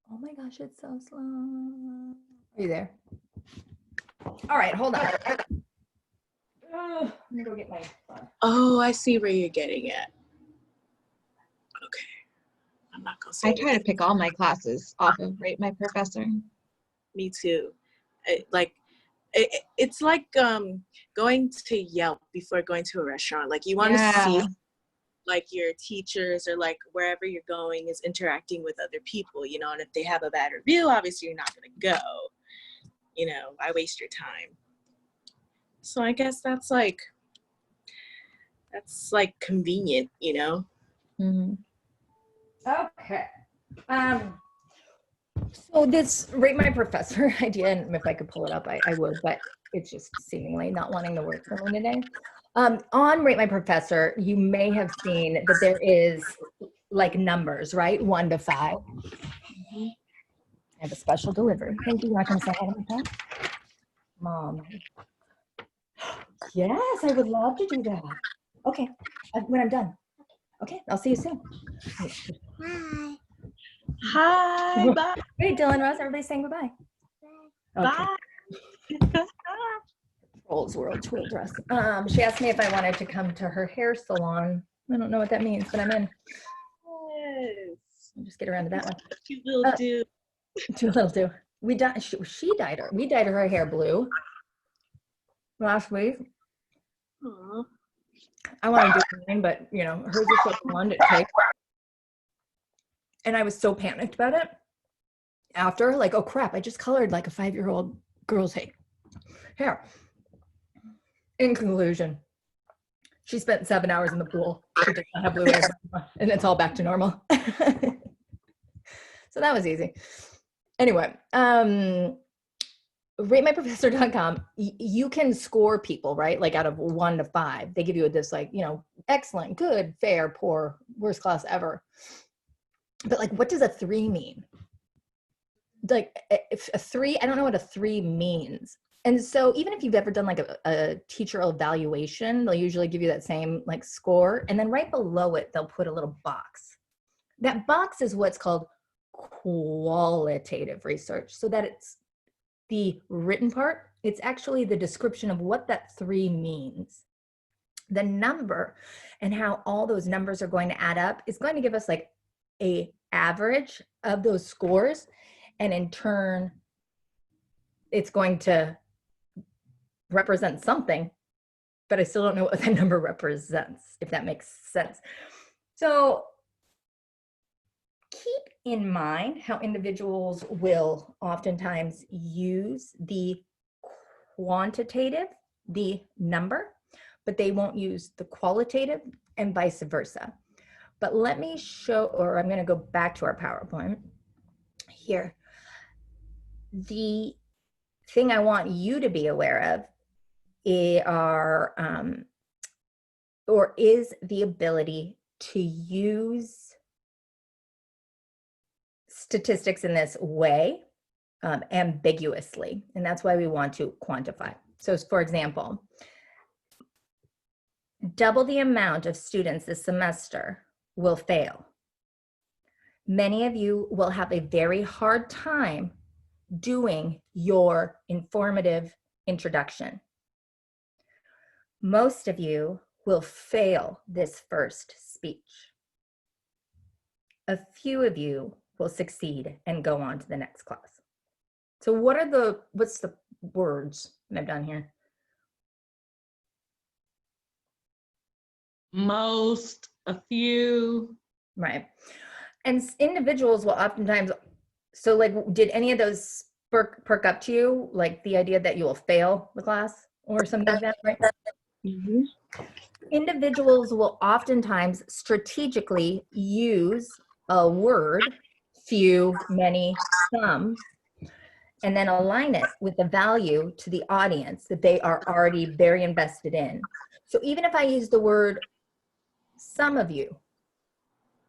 Oh my gosh, it's so slow. Are you there? All right, hold on. Let me go get my phone. oh, I see where you're getting at. Okay, I'm not gonna say I try to pick all my classes off of Rate My Professor. Me too. It's like going to Yelp before going to a restaurant. Like you want to see like your teachers or like wherever you're going is interacting with other people, you know, and if they have a bad review, obviously you're not going to go. You know, why waste your time? So I guess that's like convenient, you know. Mm-hmm. Okay. So this Rate My Professor idea, and if I could pull it up, I would, but it's just seemingly not wanting to work for me today. On Rate My Professor, you may have seen that there is like numbers, right? 1 to 5. I have a special delivery. Thank you. You're not going to say hi to my phone? Mom. Yes, I would love to do that. Okay, when I'm done. Okay, I'll see you soon. Hi, bye. Wait, Dylan, Ross, everybody's saying goodbye. Okay. Bye. Trolls World Tool Dress. She asked me if I wanted to come to her hair salon. I don't know what that means, but I'm in. Yes. I'll just get around to that one. You will do. Too little too. We dyed. She dyed her. We dyed her hair blue last week. Aw. I want to do mine, but you know, hers is so blonde it takes. And I was so panicked about it after, like, oh crap, I just colored like a 5-year-old girl's hair. In conclusion, she spent 7 hours in the pool. She did not have blue hair, and it's all back to normal. So that was easy. Anyway, ratemyprofessor.com, you can score people, right? Like out of 1 to 5. They give you this like, you know, excellent, good, fair, poor, worst class ever. But like, what does a 3 mean? Like if a 3, I don't know what a 3 means. And so even if you've ever done like a teacher evaluation, they'll usually give you that same like score. And then right below it, they'll put a little box. That box is what's called qualitative research. So that it's the written part, it's actually the description of what that 3 means. The number and how all those numbers are going to add up is going to give us like a average of those scores. And in turn, it's going to represent something, but I still don't know what that number represents, if that makes sense. So keep in mind how individuals will oftentimes use the quantitative, the number, but they won't use the qualitative, and vice versa. But let me show, or I'm going to go back to our PowerPoint here. The thing I want you to be aware of is the ability to use statistics in this way ambiguously, and that's why we want to quantify. So for example, double the amount of students this semester will fail. Many of you will have a very hard time doing your informative introduction. Most of you will fail this first speech. A few of you will succeed and go on to the next class. So what's the words that I've done here? Most, a few. Right. And individuals will oftentimes, so like, did any of those perk up to you? Like the idea that you will fail the class or something like that, right? Mhm. Individuals will oftentimes strategically use a word, few, many, some, and then align it with the value to the audience that they are already very invested in. So even if I use the word some of you,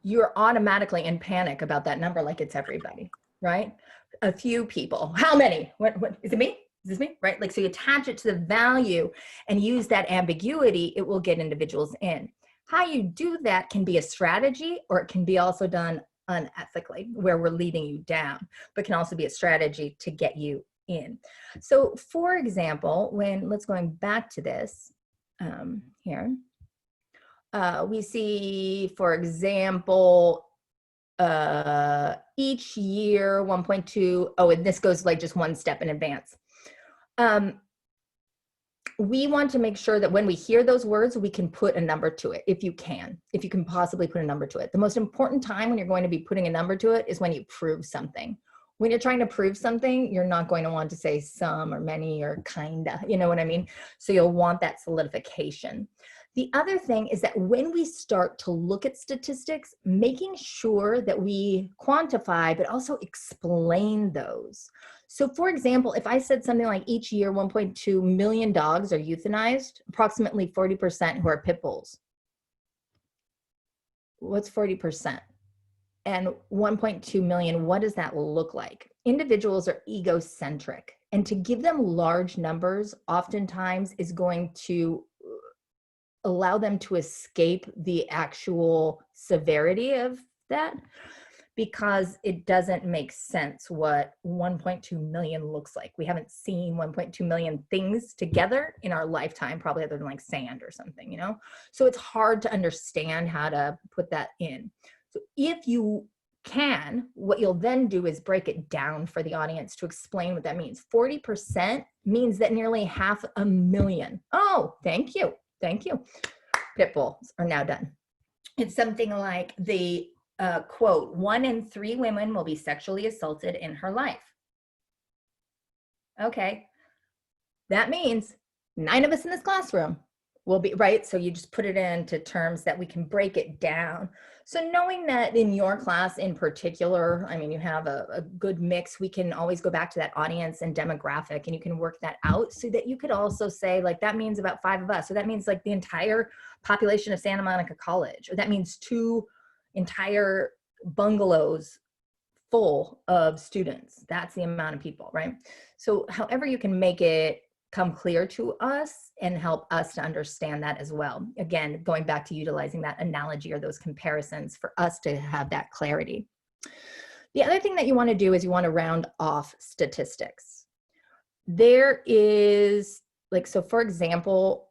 you're automatically in panic about that number like it's everybody, right? A few people. How many? What is it me? Is this me? Right? Like, so you attach it to the value and use that ambiguity, it will get individuals in. How you do that can be a strategy, or it can be also done unethically, where we're leading you down, but can also be a strategy to get you in. So for example, let's going back to this here. We see, for example, each year 1.2, and this goes like just one step in advance. We want to make sure that when we hear those words, we can put a number to it, if you can possibly put a number to it. The most important time when you're going to be putting a number to it is when you prove something. When you're trying to prove something, you're not going to want to say some or many or kinda, you know what I mean? So you'll want that solidification. The other thing is that when we start to look at statistics, making sure that we quantify, but also explain those. So for example, if I said something like each year 1.2 million dogs are euthanized, approximately 40% who are pit bulls. What's 40%? And 1.2 million, what does that look like? Individuals are egocentric, and to give them large numbers oftentimes is going to allow them to escape the actual severity of that, because it doesn't make sense what 1.2 million looks like. We haven't seen 1.2 million things together in our lifetime, probably other than like sand or something, you know? So it's hard to understand how to put that in. So if you can, what you'll then do is break it down for the audience to explain what that means. 40% means that nearly 500,000. Oh, thank you. Thank you. Pit bulls are now done. It's something like the quote, 1 in 3 women will be sexually assaulted in her life. Okay. That means 9 of us in this classroom will be, right? So you just put it into terms that we can break it down. So knowing that in your class in particular, I mean, you have a good mix, we can always go back to that audience and demographic, and you can work that out so that you could also say, like, that means about 5 of us. So that means like the entire population of Santa Monica College, or that means 2 entire bungalows full of students. That's the amount of people, right? So however you can make it come clear to us and help us to understand that as well. Again, going back to utilizing that analogy or those comparisons for us to have that clarity. The other thing that you want to do is you want to round off statistics. There is, like, so for example,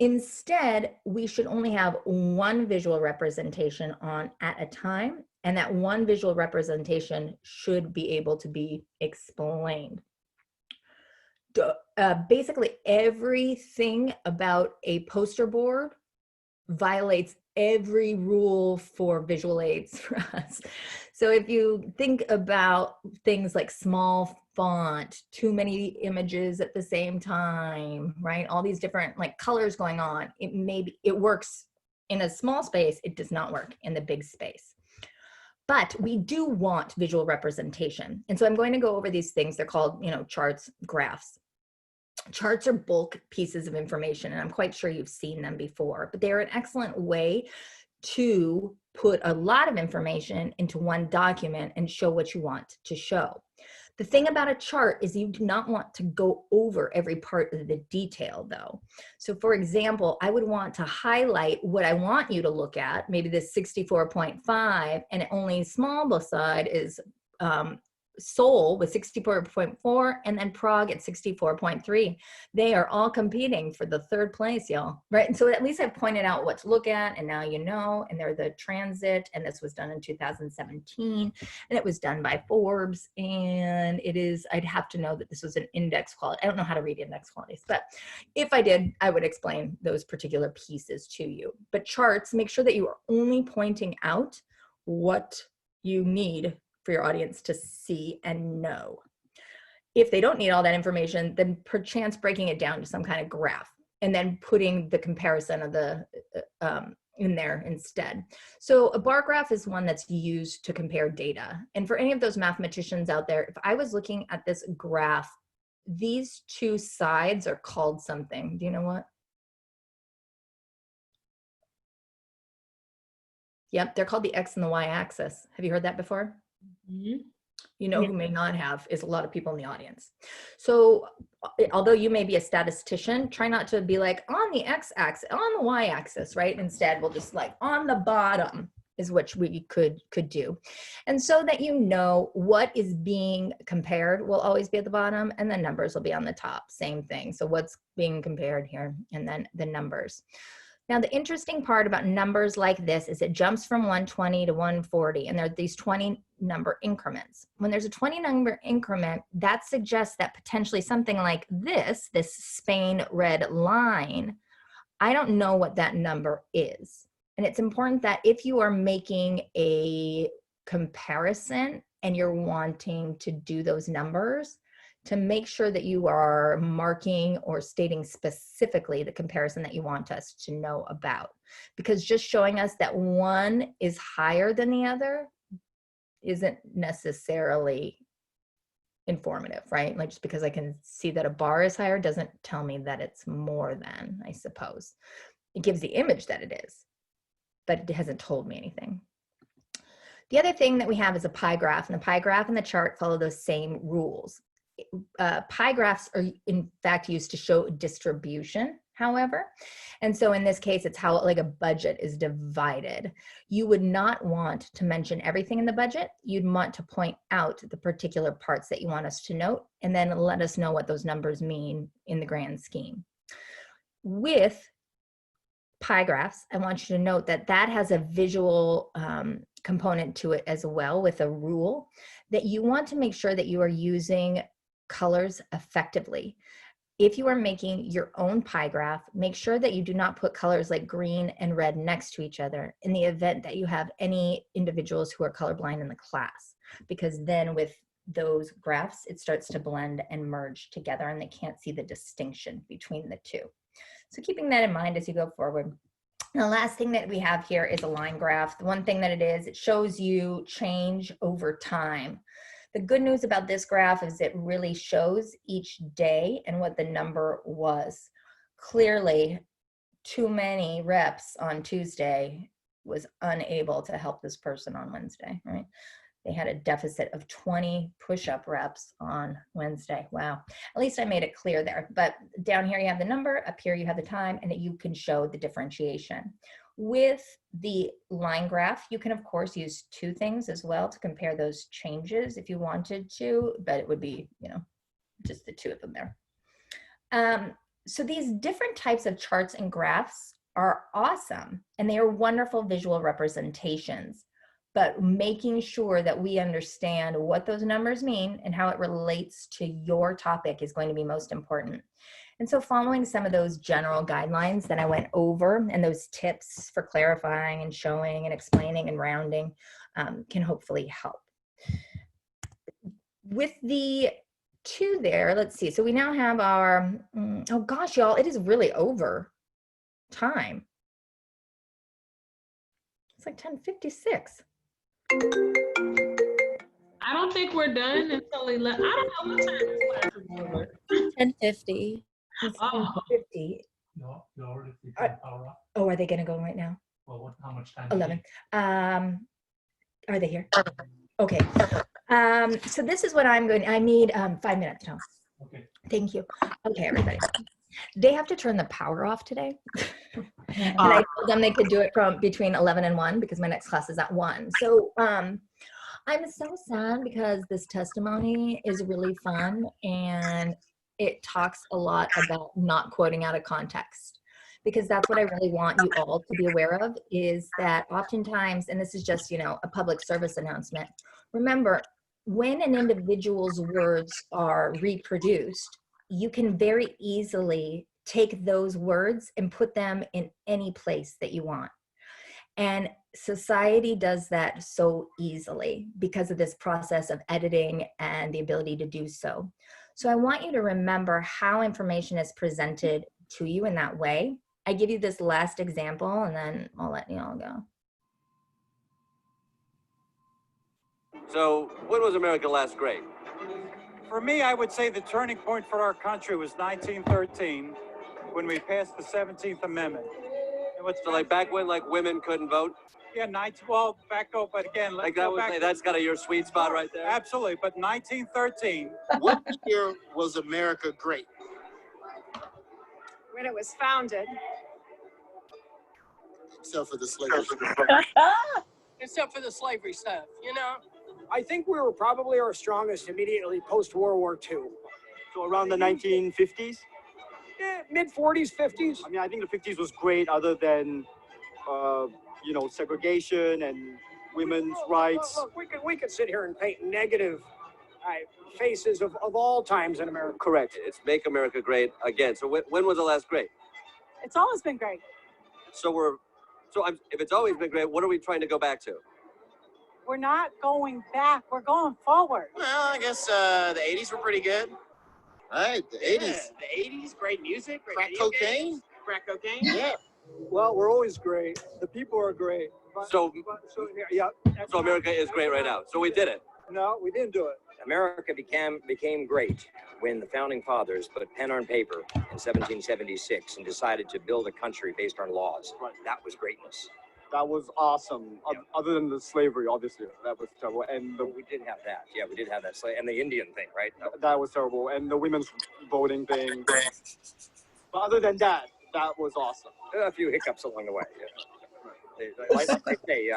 Instead, we should only have one visual representation on at a time, and that one visual representation should be able to be explained. Basically, everything about a poster board violates every rule for visual aids for us. So if you think about things like small font, too many images at the same time, right? All these different like colors going on, it works in a small space, it does not work in the big space. But we do want visual representation. And so I'm going to go over these things. They're called, charts, graphs. Charts are bulk pieces of information, and I'm quite sure you've seen them before, but they're an excellent way to put a lot of information into one document and show what you want to show. The thing about a chart is you do not want to go over every part of the detail though. So for example, I would want to highlight what I want you to look at, maybe this 64.5, and only small beside is Seoul with 64.4 and then Prague at 64.3. They are all competing for the third place, y'all, right? And so at least I've pointed out what to look at, and now you know, and they're the transit, and this was done in 2017, and it was done by Forbes, and I'd have to know that this was an index quality. I don't know how to read index qualities, but if I did, I would explain those particular pieces to you. But charts, make sure that you are only pointing out what you need for your audience to see and know. If they don't need all that information, then perchance breaking it down to some kind of graph and then putting the comparison of the in there instead. So a bar graph is one that's used to compare data. And for any of those mathematicians out there, if I was looking at this graph, these two sides are called something. Do you know what? Yep, they're called the X and the Y axis. Have you heard that before? Mhm. You know, who may not have is a lot of people in the audience. So although you may be a statistician, try not to be like on the X axis, on the Y axis, right? Instead, we'll just like on the bottom is what we could do. And so that you know what is being compared will always be at the bottom, and the numbers will be on the top, same thing. So what's being compared here, and then the numbers. Now, the interesting part about numbers like this is it jumps from 120 to 140, and there are these 20 number increments. When there's a 20 number increment, that suggests that potentially something like this Spain red line, I don't know what that number is. And it's important that if you are making a comparison and you're wanting to do those numbers, to make sure that you are marking or stating specifically the comparison that you want us to know about. Because just showing us that one is higher than the other isn't necessarily informative, right? Like just because I can see that a bar is higher doesn't tell me that it's more than, I suppose. It gives the image that it is, but it hasn't told me anything. The other thing that we have is a pie graph, and the pie graph and the chart follow those same rules. Pie graphs are in fact used to show distribution, however, and so in this case it's how like a budget is divided. You would not want to mention everything in the budget. You'd want to point out the particular parts that you want us to note, and then let us know what those numbers mean in the grand scheme. With pie graphs, I want you to note that that has a visual component to it as well, with a rule that you want to make sure that you are using colors effectively. If you are making your own pie graph, make sure that you do not put colors like green and red next to each other in the event that you have any individuals who are colorblind in the class, because then with those graphs, it starts to blend and merge together and they can't see the distinction between the two. So keeping that in mind as you go forward. The last thing that we have here is a line graph. The one thing that it is, it shows you change over time. The good news about this graph is it really shows each day and what the number was. Clearly, too many reps on Tuesday was unable to help this person on Wednesday, right? They had a deficit of 20 push-up reps on Wednesday. Wow. At least I made it clear there. But down here you have the number, up here you have the time, and you can show the differentiation. With the line graph, you can of course use two things as well to compare those changes if you wanted to, but it would be, just the two of them there. So these different types of charts and graphs are awesome, and they are wonderful visual representations, but making sure that we understand what those numbers mean and how it relates to your topic is going to be most important. And so following some of those general guidelines that I went over and those tips for clarifying and showing and explaining and rounding can hopefully help. With the two there, let's see. So we now have our, oh gosh, y'all, it is really over time. It's like 10:56. I don't think we're done until 11. I don't know what time this class is over. 10:50. It's Oh. 10:50. No, you already power up. Oh, are they gonna go right now? Well, how much time? 11. Are they here? Okay. So this is what I'm going, I need 5 minutes, Tom. Okay. Thank you. Okay, everybody. They have to turn the power off today. And I told them they could do it from between 11 and 1 because my next class is at 1. So I'm so sad because this testimony is really fun and it talks a lot about not quoting out of context, because that's what I really want you all to be aware of, is that oftentimes, and this is just, you know, a public service announcement, remember, when an individual's words are reproduced, you can very easily take those words and put them in any place that you want. And society does that so easily because of this process of editing and the ability to do so. So I want you to remember how information is presented to you in that way. I give you this last example and then I'll let you all go. So when was America last great? For me, I would say the turning point for our country was 1913, when we passed the 17th Amendment. And what's So like back when like women couldn't vote? Yeah, 1912, back up, but again, let's Like that go was back. that's kind of your sweet spot right there. Absolutely, but 1913. What year was America great? When it was founded. Except for the slavery. Except for the slavery stuff, you know? I think we were probably our strongest immediately post-World War II. So around the 1950s? Yeah, mid-40s, 50s. I mean, I think the 50s was great other than, you know, segregation and women's rights. Look, we could sit here and paint negative faces of all times in America. Correct. It's Make America Great Again. So when was the last great? It's always been great. So if it's always been great, what are we trying to go back to? We're not going back, we're going forward. Well, I guess the 80s were pretty good. Right, the 80s. The 80s, great music, great Crack video cocaine? games, crack cocaine. Yeah. Well, we're always great. The people are great. So Yeah. so America is great right now. So we did it. No, we didn't do it. America became great when the founding fathers put pen on paper in 1776 and decided to build a country based on laws. Right. That was greatness. That was awesome. Yeah. Other than the slavery, obviously, that was terrible. And But we did have that. Yeah, we did have that. And the Indian thing, right? that was terrible. And the women's voting thing. But other than that, that was awesome. A few hiccups along the way. Yeah. Like I say,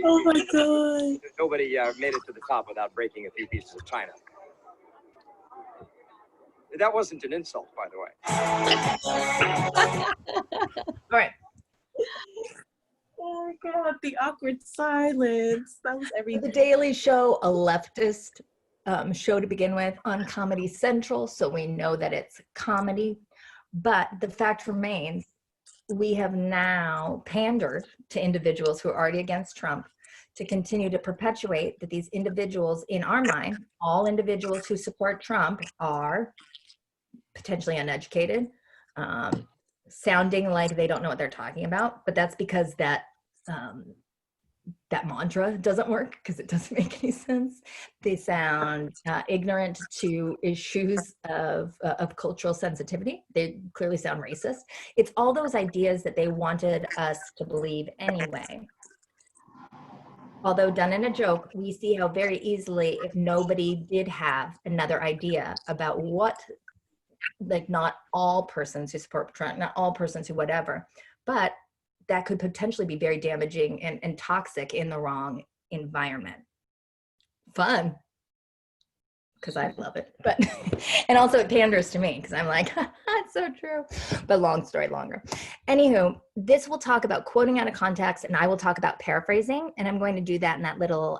Oh my God. nobody made it to the top without breaking a few pieces of china. That wasn't an insult, by the way. All right. Oh my God, the awkward silence. That was The everything. Daily Show, a leftist show to begin with on Comedy Central, so we know that it's comedy. But the fact remains, we have now pandered to individuals who are already against Trump to continue to perpetuate that these individuals, in our mind, all individuals who support Trump are potentially uneducated, sounding like they don't know what they're talking about. But that's because that mantra doesn't work, because it doesn't make any sense. They sound ignorant to issues of cultural sensitivity. They clearly sound racist. It's all those ideas that they wanted us to believe anyway. Although done in a joke, we see how very easily, if nobody did have another idea about what, like, not all persons who support Trump, not all persons who whatever, but that could potentially be very damaging and toxic in the wrong environment. Fun, because I love it, but and also it panders to me because I'm like, it's So true. But long story longer. Anywho, this will talk about quoting out of context, and I will talk about paraphrasing. And I'm going to do that in that little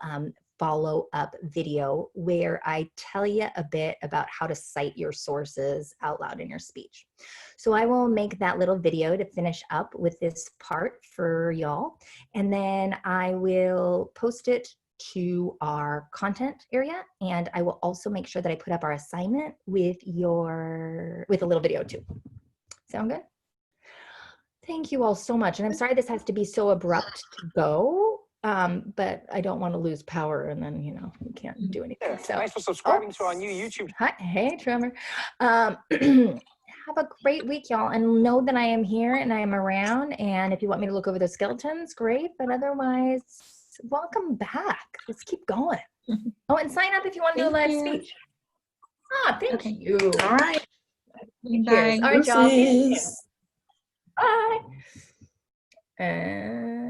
follow-up video where I tell you a bit about how to cite your sources out loud in your speech. So I will make that little video to finish up with this part for y'all. And then I will post it to our content area, and I will also make sure that I put up our assignment with a little video too. Sound good? Thank you all so much, and I'm sorry this has to be so abrupt to go, but I don't want to lose power, and then we can't do anything. So Thanks for subscribing to our new YouTube. Hi, hey Trevor. Have a great week, y'all, and know that I am here and I am around. And if you want me to look over the skeletons, great. But otherwise, welcome back. Let's keep going. Oh, and sign up if you want to do a live speech. Ah, thank you. All right. Cheers. All right, y'all. Deuces. Bye. And